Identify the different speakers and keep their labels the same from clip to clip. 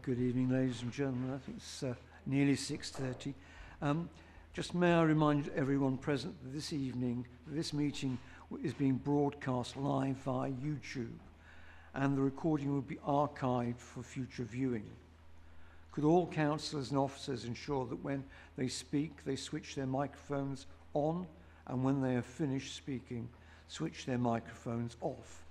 Speaker 1: Good evening, ladies and gentlemen. I think it's nearly 6:30. Just may I remind everyone present that this evening, this meeting is being broadcast live via YouTube, and the recording will be archived for future viewing. Could all councillors and officers ensure that when they speak, they switch their microphones on, and when they have finished speaking, switch their microphones off?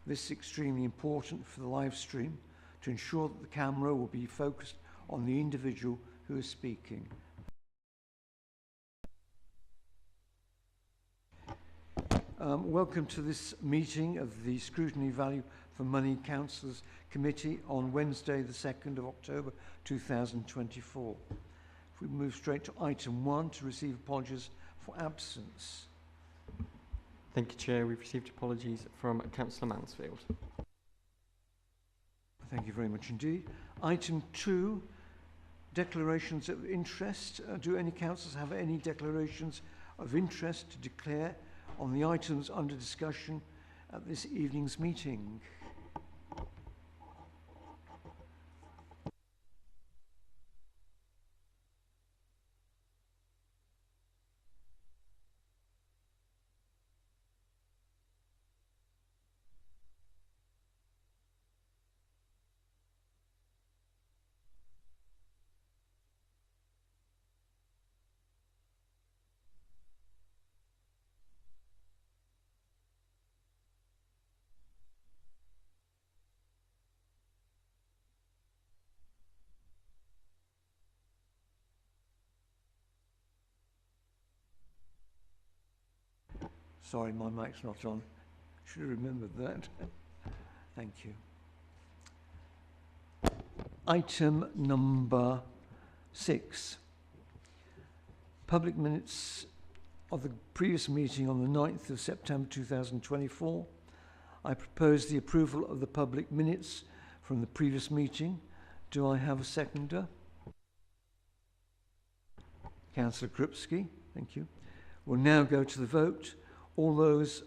Speaker 1: This is extremely important for the live stream, to ensure that the camera will be focused on the individual who is speaking. Welcome to this meeting of the Scrutiny Value for Money Councillors Committee on Wednesday the 2nd of October 2024. If we move straight to item 1, to receive apologies for absence.
Speaker 2: Thank you, Chair. We've received apologies from Councillor Mansfield.
Speaker 1: Thank you very much indeed. Item 2, declarations of interest. Do any councillors have any declarations of interest to declare on the items under discussion at this evening's meeting? Sorry, my mic's not on. Should have remembered that. Thank you. Item number 6. Public minutes of the previous meeting on the 9th of September 2024. I propose the approval of the public minutes from the previous meeting. Do I have a seconder? Councillor Krupski, thank you. We'll now go to the vote. All those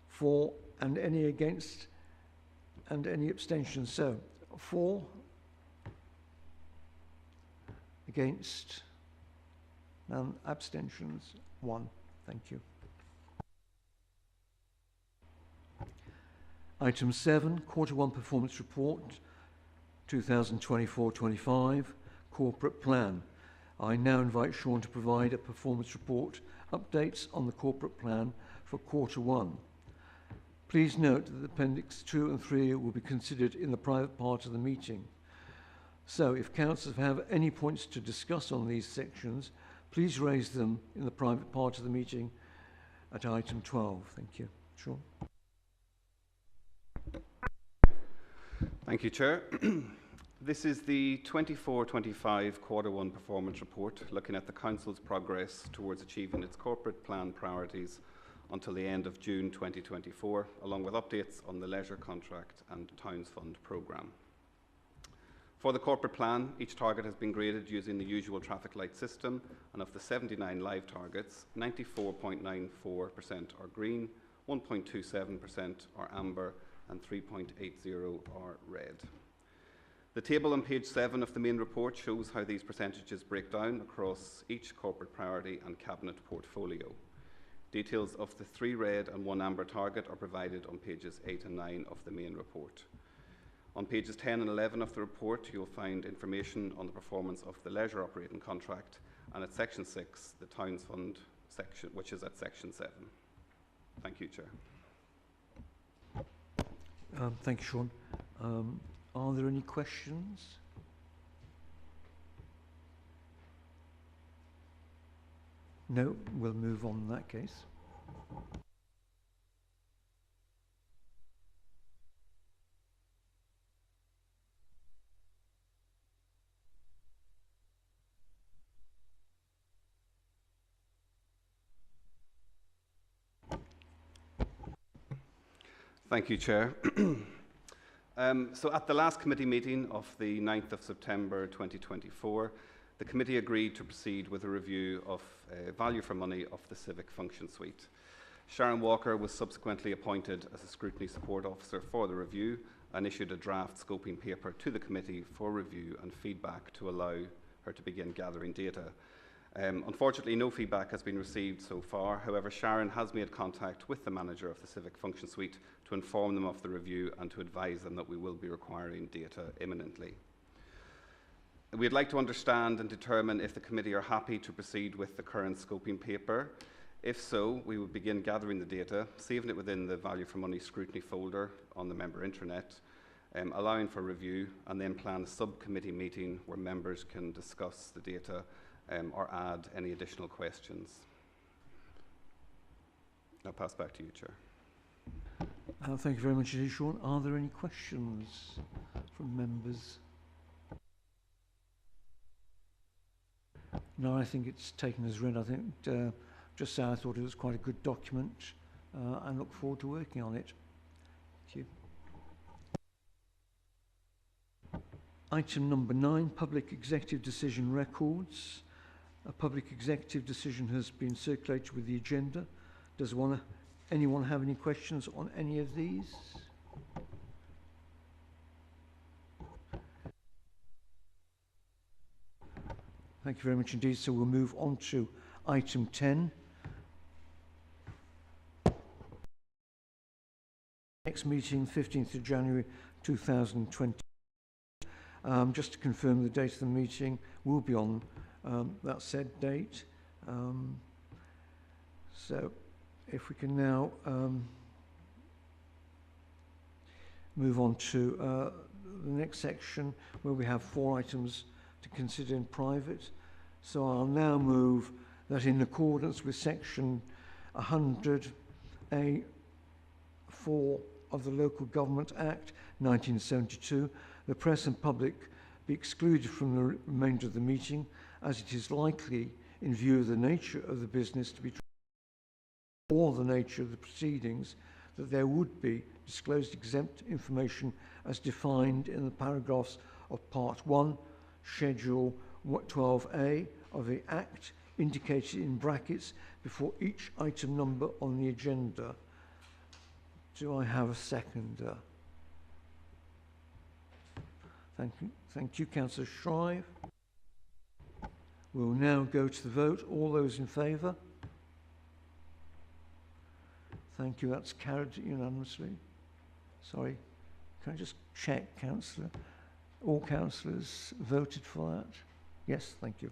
Speaker 1: for and any against and any abstentions. So, for, against, none, abstentions, 1. Thank you. Item 7, Quarter 1 Performance Report 2024-25, Corporate Plan. I now invite Sean to provide a performance report, updates on the corporate plan for Quarter 1. Please note that Appendix 2 and 3 will be considered in the private part of the meeting. So if councillors have any points to discuss on these sections, please raise them in the private part of the meeting at item 12. Thank you. Sean.
Speaker 3: Thank you, Chair. This is the 24-25 Quarter 1 Performance Report, looking at the Council's progress towards achieving its corporate plan priorities until the end of June 2024, along with updates on the leisure contract and Towns Fund programme. For the corporate plan, each target has been graded using the usual traffic light system, and of the 79 live targets, 94.94% are green, 1.27% are amber, and 3.80 are red. The table on page 7 of the main report shows how these percentages break down across each corporate priority and cabinet portfolio. Details of the 3 red and 1 amber target are provided on pages 8 and 9 of the main report. On pages 10 and 11 of the report, you'll find information on the performance of the leisure operating contract, and at section 6, the Towns Fund section, which is at section 7. Thank you, Chair.
Speaker 1: Thank you, Sean. Are there any questions? No, we'll move on in that case.
Speaker 3: Thank you, Chair. So at the last committee meeting of the 9th of September 2024, the committee agreed to proceed with a review of value for money of the Civic Function Suite. Sharon Walker was subsequently appointed as a Scrutiny Support Officer for the review, and issued a draft scoping paper to the committee for review and feedback to allow her to begin gathering data. Unfortunately, no feedback has been received so far. However, Sharon has made contact with the manager of the Civic Function Suite to inform them of the review and to advise them that we will be requiring data imminently. We'd like to understand and determine if the committee are happy to proceed with the current scoping paper. If so, we will begin gathering the data, saving it within the Value for Money Scrutiny folder on the member intranet, allowing for review, and then plan a subcommittee meeting where members can discuss the data or add any additional questions. I'll pass back to you, Chair.
Speaker 1: Thank you very much, Sean. Are there any questions from members? No, I think it's taken as read. I think just so I thought it was quite a good document and look forward to working on it. Thank you. Item number 9, public executive decision records. A public executive decision has been circulated with the agenda. Does anyone have any questions on any of these? Thank you very much indeed. So we'll move on to item 10. Next meeting, 15th of January 2020. Just to confirm, the date of the meeting will be on that said date. So if we can now move on to the next section where we have 4 items to consider in private. So I'll now move that in accordance with section 100A4 of the Local Government Act 1972, the press and public be excluded from the remainder of the meeting, as it is likely, in view of the nature of the business to be or the nature of the proceedings, that there would be disclosed exempt information as defined in the paragraphs of Part 1, Schedule 12A of the Act, indicated in brackets before each item number on the agenda. Do I have a seconder? Thank you, Councillor Shrive. We'll now go to the vote. All those in favour? Thank you, that's carried unanimously. Sorry, can I just check, Councillor? All councillors voted for that? Yes, thank you.